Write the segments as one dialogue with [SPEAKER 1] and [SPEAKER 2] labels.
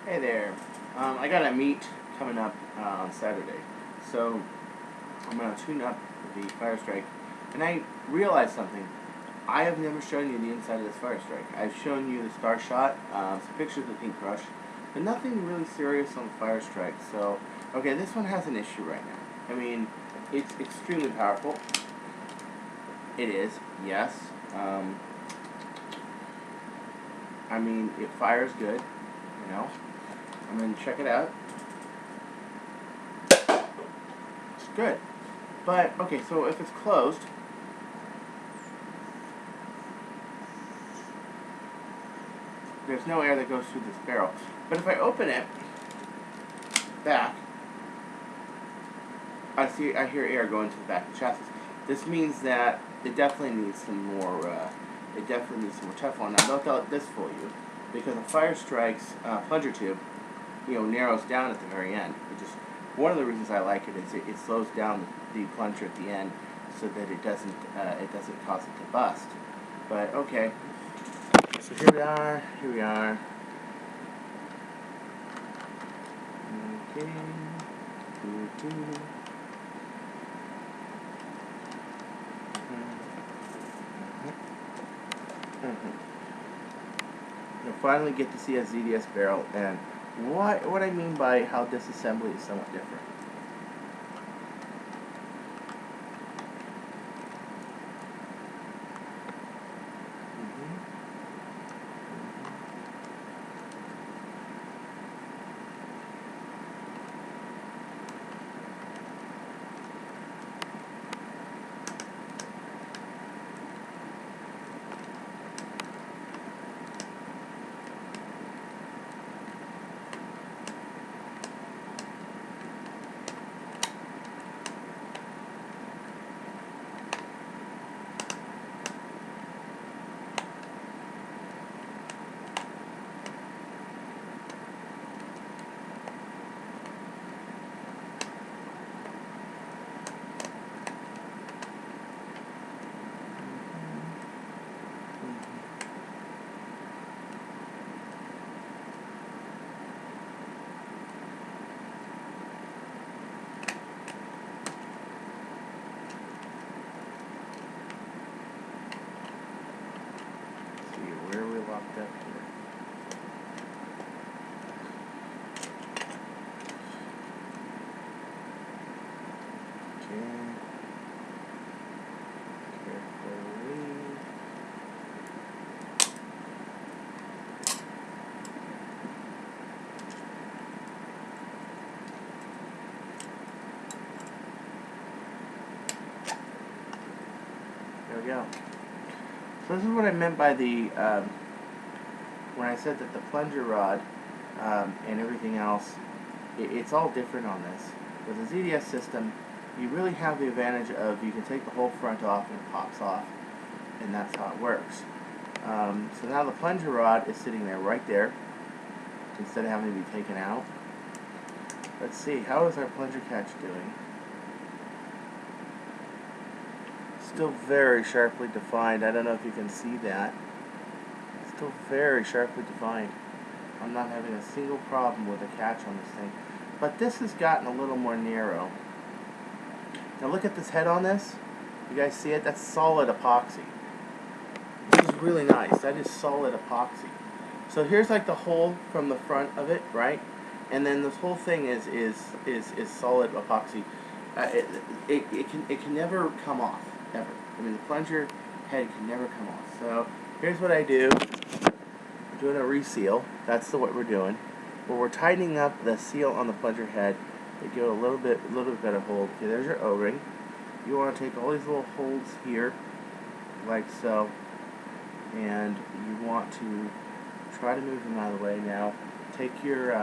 [SPEAKER 1] Hey there. I got a meet coming up on Saturday, so I'm gonna tune up the Fire Strike, and I realized something. I have never shown you the inside of this Fire Strike. I've shown you the Star Shot, some pictures of the Pink Crush, but nothing really serious on the Fire Strike. So, okay, this one has an issue right now. I mean, it's extremely powerful. It is, yes. I mean, it fires good. You know. I'm gonna check it out. It's good. But, okay, so if it's closed, there's no air that goes through this barrel. But if I open it back, I hear air going to the back of the chassis. This means that it definitely needs some more, Teflon. Now, don't let this fool you, because a Fire Strike's plunger tube, narrows down at the very end. One of the reasons I like it is it slows down the plunger at the end so that it doesn't cause it to bust. But okay, so here we are. Okay. You'll finally get to see a ZDS barrel, and what I mean by how disassembly is somewhat different. Where are we locked up here? Okay. Carefully. There we go. So this is what I meant by the when I said that the plunger rod and everything else, it's all different on this. With the ZDS system, you really have the advantage of you can take the whole front off and it pops off, and that's how it works. So now the plunger rod is sitting there right there instead of having to be taken out. Let's see, how is our plunger catch doing? Still very sharply defined. I don't know if you can see that. Still very sharply defined. I'm not having a single problem with the catch on this thing. But this has gotten a little more narrow. Now look at this head on this. You guys see it? That's solid epoxy. This is really nice. That is solid epoxy. So here's like the hole from the front of it, right? And then this whole thing is solid epoxy. It can never come off, ever. I mean, the plunger head can never come off. So here's what I do. I'm doing a reseal. That's what we're doing. But we're tightening up the seal on the plunger head to give it a little bit better hold. Okay, there's your O-ring. You want to take all these little holes here, like so, and you want to try to move them out of the way. Now, take your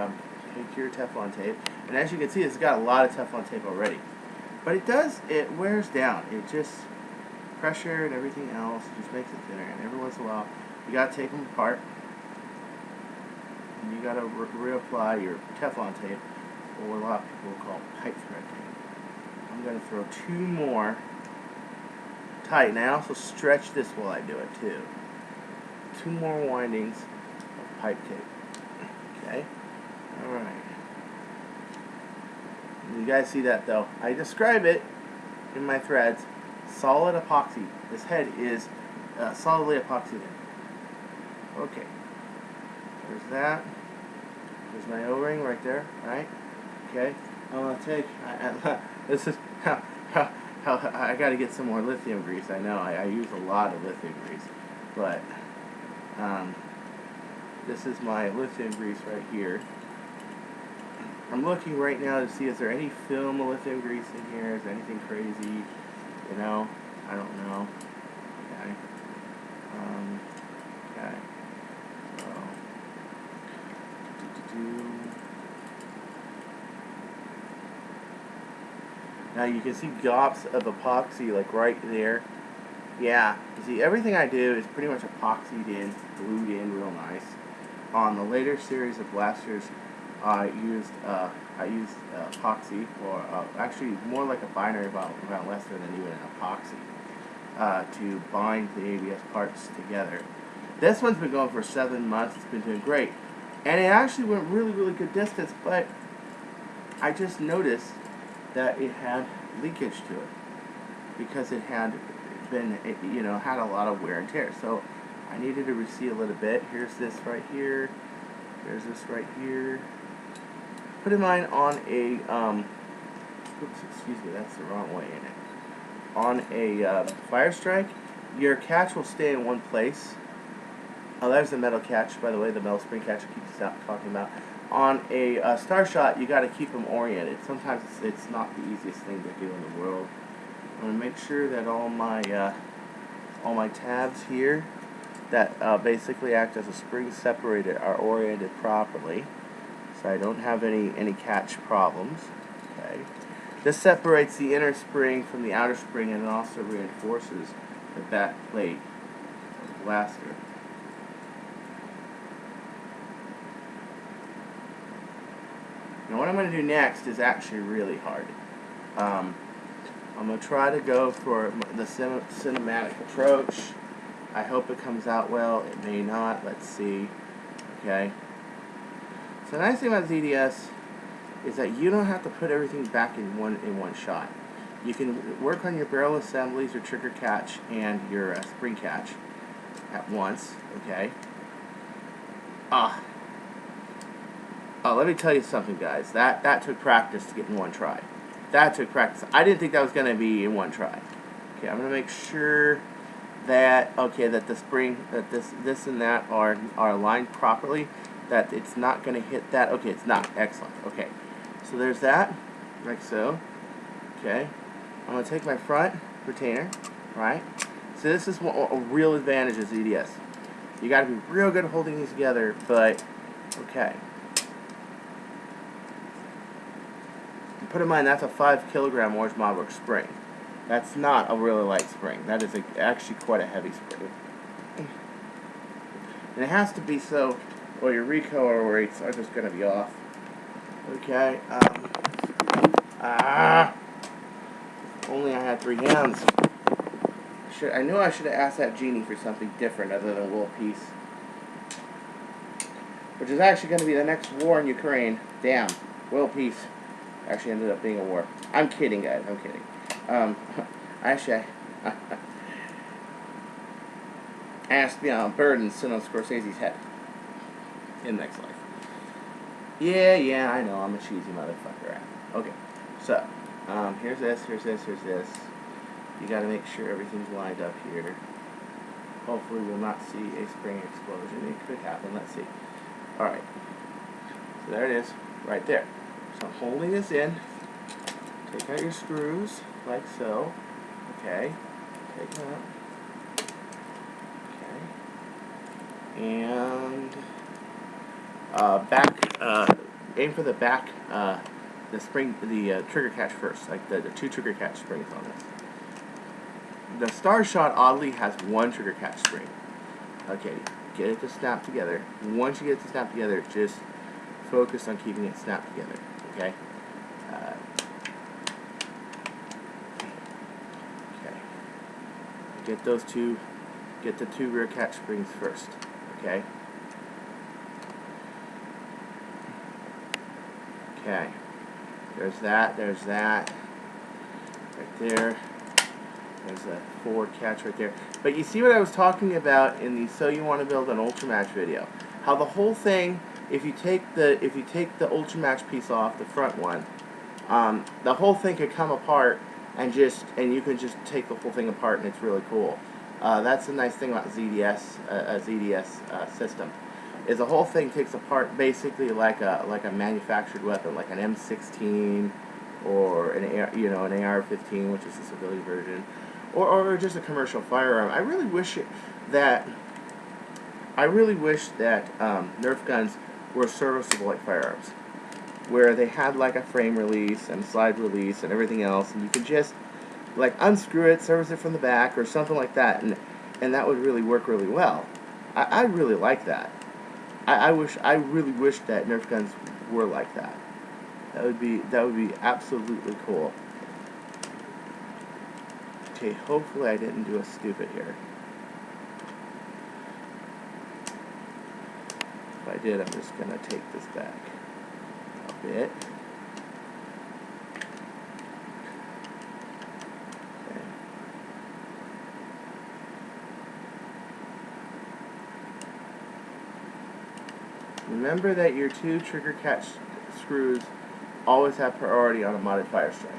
[SPEAKER 1] Teflon tape, and as you can see, it's got a lot of Teflon tape already. But it wears down. It just, pressure and everything else just makes it thinner. And every once in a while, you gotta take them apart, and you gotta reapply your Teflon tape, or what a lot of people call pipe thread tape. I'm gonna throw 2 more tight, and I also stretch this while I do it too. 2 more windings of pipe tape. Okay. You guys see that though? I describe it in my threads. Solid epoxy. This head is solidly epoxied in. Okay. There's that. There's my O-ring right there. Right? Okay. I'm gonna take. This is how I got to get some more lithium grease. I know I use a lot of lithium grease, but this is my lithium grease right here. I'm looking right now to see is there any film of lithium grease in here? Is there anything crazy? You know, I don't know. Okay. Okay. So. Now you can see gobs of epoxy like right there. Yeah, you see everything I do is pretty much epoxied in, glued in real nice. On the later series of blasters, I used epoxy, or actually more like a binary around less than even an epoxy, to bind the ABS parts together. This one's been going for 7 months. It's been doing great, and it actually went really good distance. But I just noticed that it had leakage to it because it had been, had a lot of wear and tear. So I needed to reseal it a bit. Here's this right here. There's this right here. Putting mine on a, oops, excuse me, that's the wrong way in it. On a fire strike, your catch will stay in one place. Oh, there's the metal catch, by the way, the metal spring catch I keep talking about. On a star shot, you got to keep them oriented. Sometimes it's not the easiest thing to do in the world. I'm gonna make sure that all my tabs here that basically act as a spring separator are oriented properly, so I don't have any catch problems. Okay. This separates the inner spring from the outer spring, and it also reinforces the back plate of the blaster. Now what I'm going to do next is actually really hard. I'm going to try to go for the cinematic approach. I hope it comes out well. It may not. Let's see. Okay. So the nice thing about ZDS is that you don't have to put everything back in one shot. You can work on your barrel assemblies, your trigger catch, and your spring catch at once. Okay. Let me tell you something, guys. That took practice to get in one try. That took practice. I didn't think that was going to be in one try. Okay, I'm going to make sure that that the spring, that this and that are aligned properly. That it's not going to hit that. Okay, it's not. Excellent. Okay, so there's that, like so. Okay, I'm going to take my front retainer, right? So this is a real advantage of ZDS. You got to be real good at holding these together, but okay. Put in mind that's a 5 kilogram Orange Marlboro spring. That's not a really light spring. That is actually quite a heavy spring. And it has to be so, or your recoil rates are just going to be off. Okay. Only I had 3 hands. I knew I should have asked that genie for something different other than world peace. Which is actually going to be the next war in Ukraine. Damn. World peace. Actually ended up being a war. I'm kidding, guys. I'm kidding. I asked to be on a bird and sit on Scorsese's head in the next life. Yeah, I know. I'm a cheesy motherfucker. Okay, so here's this. You got to make sure everything's lined up here. Hopefully, we'll not see a spring explosion. It could happen. Let's see. All right. So there it is, right there. So I'm holding this in. Take out your screws, like so. Okay. Take them out. Okay. And aim for the back, the spring, the trigger catch first, like the 2 trigger catch springs on this. The Star Shot oddly has 1 trigger catch spring. Okay, get it to snap together. Once you get it to snap together, just focus on keeping it snapped together. Okay. Okay. Get the 2 rear catch springs first. Okay. Okay. There's that. There's that. Right there. There's a forward catch right there. But you see what I was talking about in the So You Want to Build an Ultramatch video? How the whole thing, if you take the Ultramatch piece off, the front one, the whole thing could come apart and you can just take the whole thing apart, and it's really cool. That's the nice thing about ZDS system, is the whole thing takes apart basically like a manufactured weapon, like an M16 or an AR-15, which is the civilian version, or just a commercial firearm. I really wish that Nerf guns were serviceable like firearms, where they had like a frame release and slide release and everything else, and you could just like unscrew it, service it from the back or something like that, and that would really work really well. I really like that. I really wish that Nerf guns were like that. That would be absolutely cool. Okay, hopefully I didn't do a stupid here. If I did, I'm just gonna take this back a bit. Okay. Remember that your 2 trigger catch screws always have priority on a modded fire strike.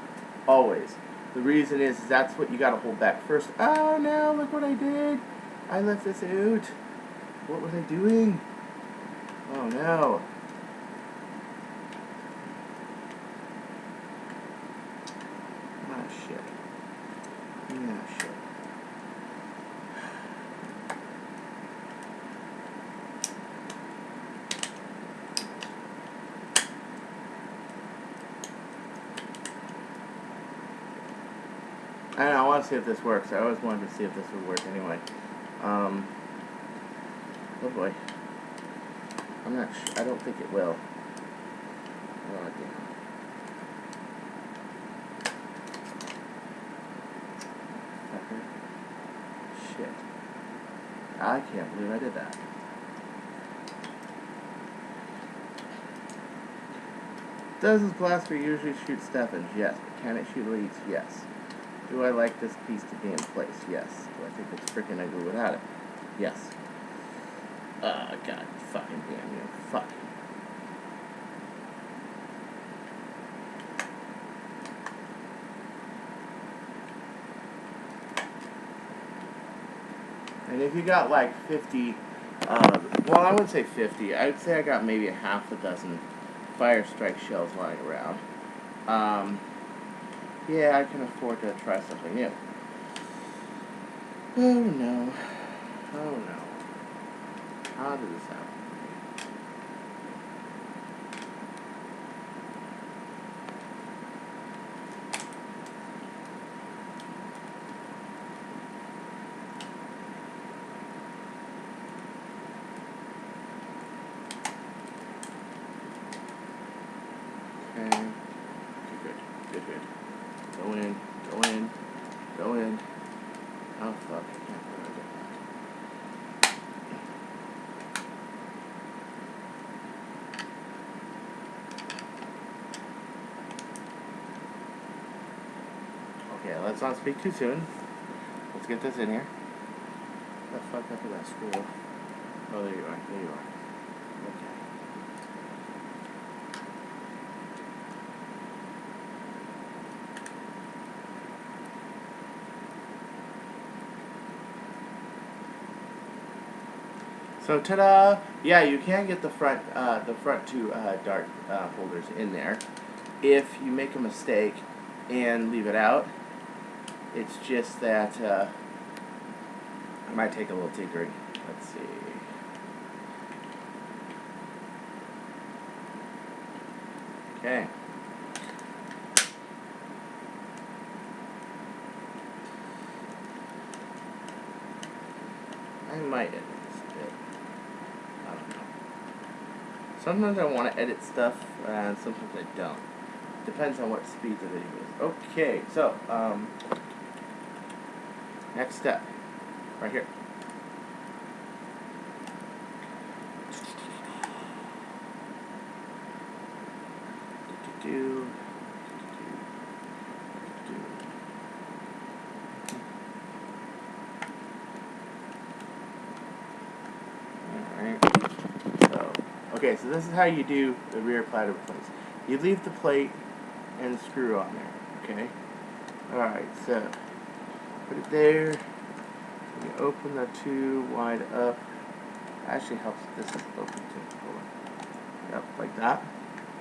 [SPEAKER 1] Always. The reason is that's what you gotta hold back first. Oh no, look what I did. I left this out. What was I doing? Oh no. Ah shit. Ah shit. I want to see if this works. I always wanted to see if this would work anyway. Oh boy. I'm not sure. I don't think it will. Oh, damn. Fucker. Shit. I can't believe I did that. Does this blaster usually shoot Stephens? Yes. But can it shoot leads? Yes. Do I like this piece to be in place? Yes. Do I think it's freaking ugly without it? Yes. Oh, god fucking damn you. Fuck. And if you got like 50, well, I wouldn't say 50. I'd say I got maybe a half a dozen fire strike shells lying around. Yeah, I can afford to try something new. Oh no. Oh no. How did this happen? Okay. Good. Go in. Oh fuck, I can't believe I did that. Okay, let's not speak too soon. Let's get this in here. What the fuck up with that screw? Oh, there you are. Okay. So ta-da! Yeah, you can get the front 2 dart holders in there. If you make a mistake and leave it out, it's just that it might take a little tinkering. Let's see. Okay. I might edit this a bit. I don't know. Sometimes I want to edit stuff, and sometimes I don't. Depends on what speed the video is. Okay, so, next step. Right here. Do. so this is how you do the rear platter replace. You leave the plate and the screw on there, okay? Alright, so put it there. You open the tube wide up. Actually helps if this is open too. Hold on. Yep, like that.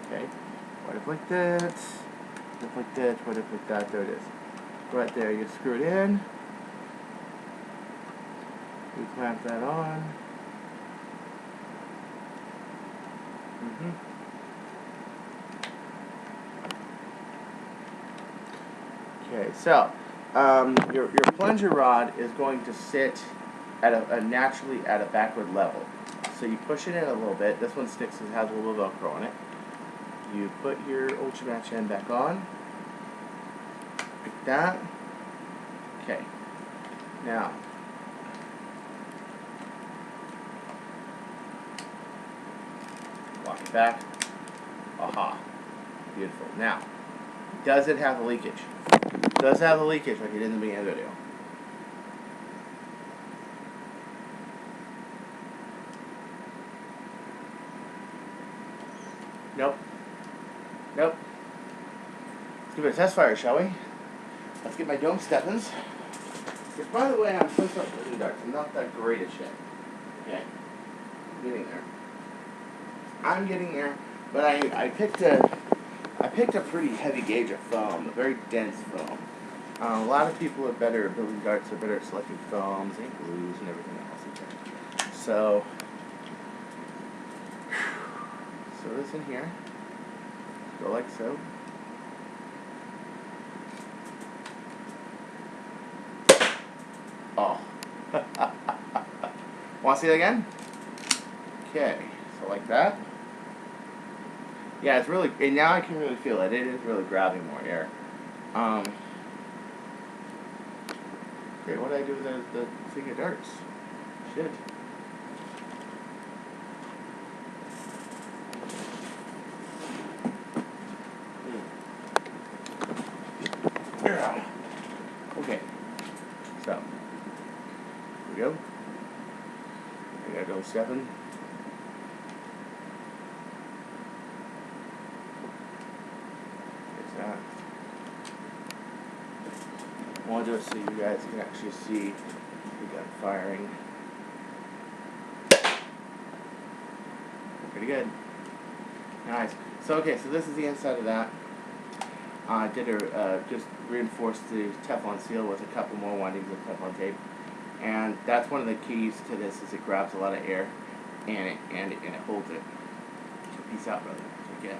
[SPEAKER 1] Okay. Wide up like that. Up like that. Wide up like that. There it is. Right there. You screw it in. You clamp that on. Okay, so your plunger rod is going to sit at a naturally at a backward level. So you push it in a little bit. This one sticks and has a little Velcro on it. You put your ultra match end back on, like that. Okay. Now, walk it back. Aha. Beautiful. Now, does it have a leakage? Does it have a leakage like it did in the beginning of the video? Nope. Nope. Let's give it a test fire, shall we? Let's get my dome steppins. Which, by the way, I'm supposed to start building darts. I'm not that great at shit. Okay? I'm getting there. I'm getting there, but I picked a pretty heavy gauge of foam, a very dense foam. A lot of people are better at building darts, are better at selecting foams and glues and everything else. Okay. So this in here, go like so. Oh. Want to see that again? Okay, so like that. Yeah, it's really, and now I can really feel it. It is really grabbing more air. Okay, what did I do with the thing of darts? Shit. Okay, so here we go. I gotta go 7. There's that. I want to do it so you guys can actually see the gun firing. Pretty good. Nice. So okay, so this is the inside of that. I did just reinforce the Teflon seal with a couple more windings of Teflon tape, and that's one of the keys to this. Is it grabs a lot of air, and it holds it. So peace out, brother. Take care.